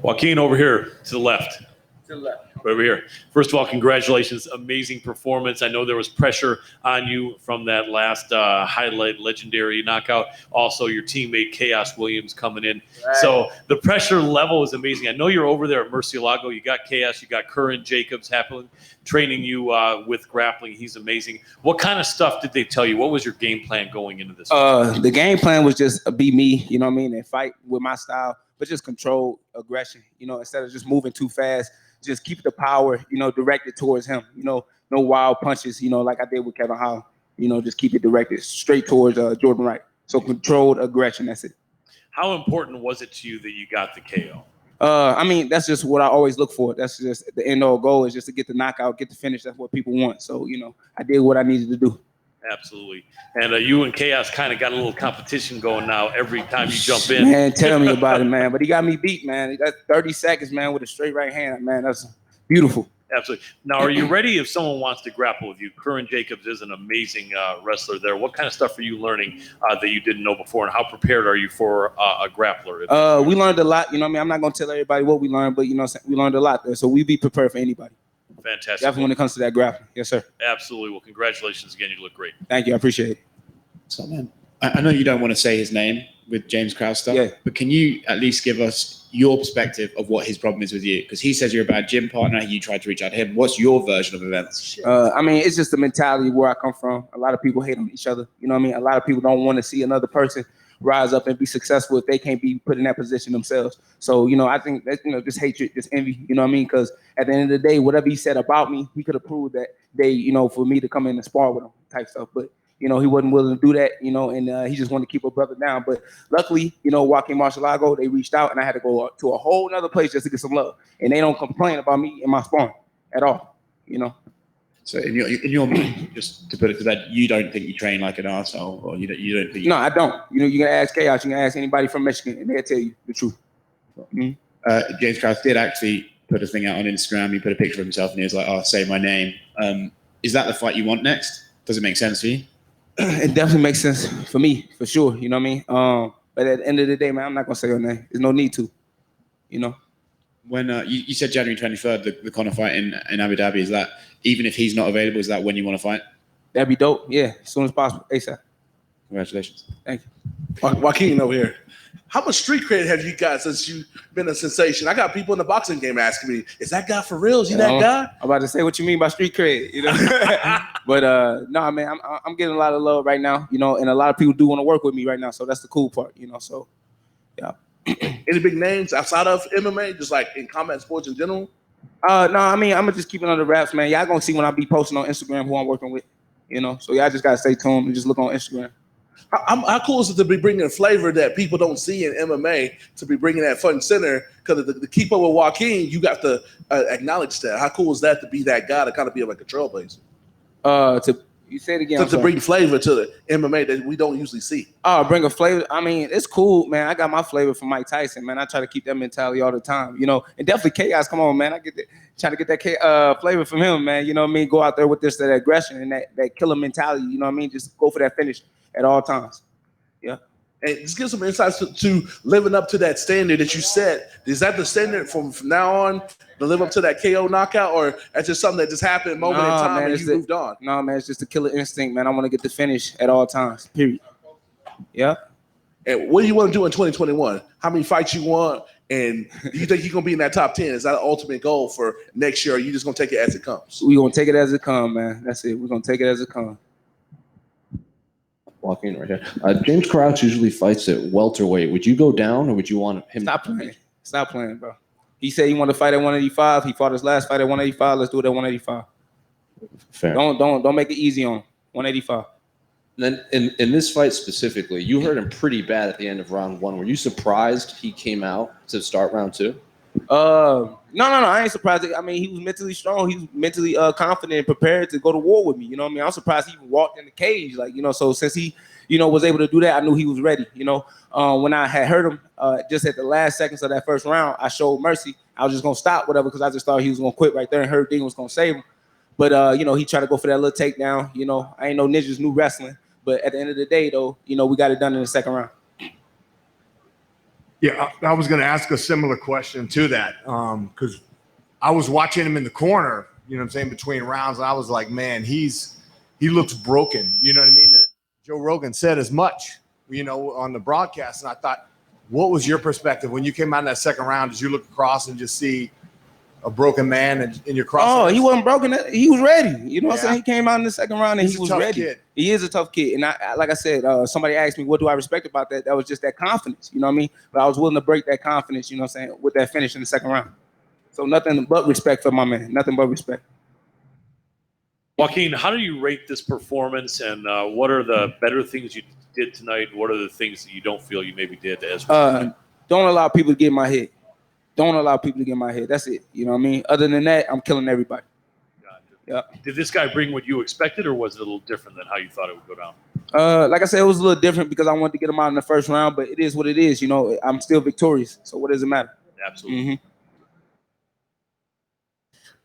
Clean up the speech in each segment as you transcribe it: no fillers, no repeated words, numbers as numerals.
Joaquin over here to the left. To the left. Right over here. First of all, congratulations. Amazing performance. I know there was pressure on you from that last highlight legendary knockout. Also, your teammate Chaos Williams coming in. Right. So the pressure level is amazing. I know you're over there at Murcielago. You got Chaos. You got Curran Jacobs happening, training you with grappling. He's amazing. What kind of stuff did they tell you? What was your game plan going into this? The game plan was just be me, you know what I mean, and fight with my style, but just control aggression, instead of just moving too fast. Just keep the power, directed towards him. No wild punches, like I did with Kevin Holland. Just keep it directed straight towards Jordan Wright. So controlled aggression, that's it. How important was it to you that you got the KO? That's just what I always look for. That's just the end all goal is just to get the knockout, get the finish. That's what people want. So, I did what I needed to do. Absolutely. And you and Chaos kind of got a little competition going now every time you jump in. Man, tell me about it, man. But he got me beat, man. He got 30 seconds, man, with a straight right hand. Man, that's beautiful. Absolutely. Now, are you ready if someone wants to grapple with you? Curran Jacobs is an amazing wrestler there. What kind of stuff are you learning that you didn't know before, and how prepared are you for a grappler? We learned a lot. I'm not going to tell everybody what we learned, but, we learned a lot there. So we be prepared for anybody. Fantastic. Definitely when it comes to that grappling. Yes, sir. Absolutely. Well, congratulations again. You look great. Thank you. I appreciate it. So, man, I know you don't want to say his name with James Krause stuff, but can you at least give us your perspective of what his problem is with you? Because he says you're a bad gym partner. You tried to reach out to him. What's your version of events? It's just the mentality where I come from. A lot of people hate on each other. A lot of people don't want to see another person rise up and be successful if they can't be put in that position themselves. So, I think that, just hatred, just envy, because at the end of the day, whatever he said about me, he could have proved that day, for me to come in and spar with him type stuff. But, he wasn't willing to do that, and he just wanted to keep a brother down. But luckily, Joaquin Murcielago, they reached out and I had to go to a whole nother place just to get some love. And they don't complain about me in my sparring at all, So in your mind, just to put it to bed, you don't think you train like an arsehole, or you don't think? No, I don't. You can ask Chaos, you can ask anybody from Michigan, and they'll tell you the truth. James Krause did actually put a thing out on Instagram. He put a picture of himself, and he was like, "Oh, say my name." Is that the fight you want next? Does it make sense for you? It definitely makes sense for me, for sure. You know what I mean? But at the end of the day, man, I'm not gonna say your name. There's no need to. When you said January 23rd, the Conor fight in Abu Dhabi, is that even if he's not available, is that when you want to fight? That'd be dope. Yeah, as soon as possible. ASAP. Congratulations. Thank you. Joaquin over here. How much street credit have you got since you've been a sensation? I got people in the boxing game asking me, is that guy for real? Is he that guy? I'm about to say what you mean by street cred, But no, man, I'm getting a lot of love right now, and a lot of people do want to work with me right now. So that's the cool part, so yeah. Any big names outside of MMA, just like in combat sports in general? No, I'm gonna just keep it under wraps, man. Y'all gonna see when I be posting on Instagram who I'm working with, So y'all just gotta stay tuned and just look on Instagram. How cool is it to be bringing a flavor that people don't see in MMA, to be bringing that front and center? Because to keep up with Joaquin, you got to acknowledge that. How cool is that to be that guy to kind of be like a trailblazer? You say it again. To bring flavor to the MMA that we don't usually see. Bring a flavor. It's cool, man. I got my flavor from Mike Tyson, man. I try to keep that mentality all the time, And definitely Chaos, come on, man. I trying to get that flavor from him, man. Go out there with that aggression and that killer mentality. Just go for that finish at all times. Yeah. And just give some insights to living up to that standard that you set. Is that the standard from now on to live up to that KO knockout, or that's just something that just happened moment in time and you moved on? No, man, it's just a killer instinct, man. I want to get the finish at all times, period. Yeah. And what do you want to do in 2021? How many fights you want? And do you think you're going to be in that top 10? Is that the ultimate goal for next year, or are you just going to take it as it comes? We're going to take it as it comes, man. That's it. We're going to take it as it comes. Walking right here. James Krause usually fights at welterweight. Would you go down, or would you want him? Stop playing, bro. He said he wanted to fight at 185. He fought his last fight at 185. Let's do it at 185. Fair. Don't make it easy on him. 185. And then in this fight specifically, you hurt him pretty bad at the end of round 1. Were you surprised he came out to start round 2? No. I ain't surprised. He was mentally strong. He was mentally confident and prepared to go to war with me. I'm surprised he even walked in the cage. So since he, was able to do that, I knew he was ready. When I had hurt him just at the last seconds of that first round, I showed mercy. I was just going to stop whatever because I just thought he was going to quit right there and Herb Dean was going to save him. But, he tried to go for that little takedown. I ain't no ninjas, new wrestling. But at the end of the day, though, we got it done in the second round. Yeah, I was going to ask a similar question to that because I was watching him in the corner, you know what I'm saying, between rounds. And I was like, man, he looks broken. You know what I mean? And Joe Rogan said as much, you know, on the broadcast. And I thought, what was your perspective when you came out in that second round? Did you look across and just see a broken man in your cross? Oh, he wasn't broken. He was ready. You know what I'm saying? He came out in the second round and He's he was a tough ready. kid. He is a tough kid. And I like I said, somebody asked me, what do I respect about that? That was just that confidence. You know what I mean? But I was willing to break that confidence, you know what I'm saying, with that finish in the second round. So nothing but respect for my man. Nothing but respect. Joaquin, how do you rate this performance, and what are the better things you did tonight? What are the things that you don't feel you maybe did as well? Don't allow people to get in my head. Don't allow people to get in my head. That's it. You know what I mean? Other than that, I'm killing everybody. Gotcha. Yeah. Did this guy bring what you expected, or was it a little different than how you thought it would go down? Like I said, it was a little different because I wanted to get him out in the first round, but it is what it is. You know, I'm still victorious. So what does it matter? Absolutely. Mm-hmm.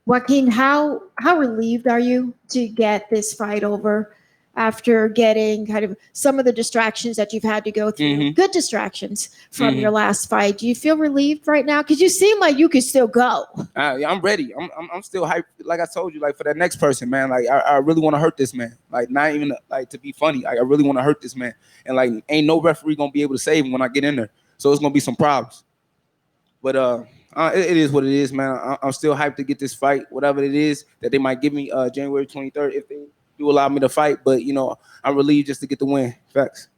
Joaquin, how relieved are you to get this fight over after getting kind of some of the distractions that you've had to go through, Mm-hmm. good distractions from your last fight? Do you feel relieved right now? Because you seem like you could still go. I'm ready. I'm still hyped. Like I told you, like for that next person, man. Like I really want to hurt this man. Like not even like to be funny. Like, I really want to hurt this man. And like ain't no referee gonna be able to save him when I get in there. So it's gonna be some problems. But it is what it is, man. I'm still hyped to get this fight, whatever it is that they might give me January 23rd if they do allow me to fight. But you know, I'm relieved just to get the win. Facts.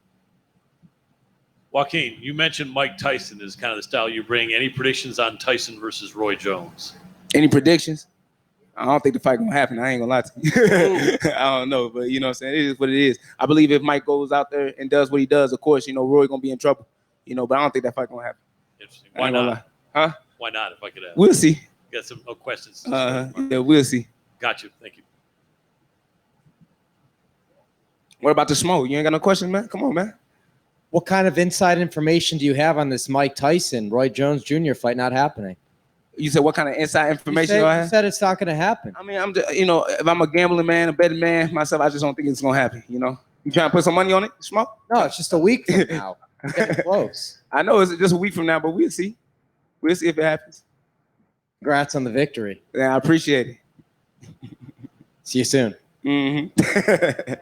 Joaquin, you mentioned Mike Tyson is kind of the style you bring. Any predictions on Tyson versus Roy Jones? Any predictions? I don't think the fight gonna happen. I ain't gonna lie to you. I don't know, but you know what I'm saying? It is what it is. I believe if Mike goes out there and does what he does, of course, you know, Roy gonna be in trouble. You know, but I don't think that fight gonna happen. Interesting. Why not? Huh? Why not, if I could ask? We'll see. Got some questions. Yeah, we'll see. Got you. Thank you. What about the smoke? You ain't got no questions, man? Come on, man. What kind of inside information do you have on this Mike Tyson, Roy Jones Jr. fight not happening? You said what kind of inside information do I have? You said it's not going to happen. I mean, I'm just, you know, if I'm a gambling man, a betting man myself, I just don't think it's gonna happen. You know, you trying to put some money on it? Smoke? No, it's just a week from now. We're getting close. I know it's just a week from now, but we'll see. We'll see if it happens. Congrats on the victory. Yeah, I appreciate it. See you soon. Mm-hmm.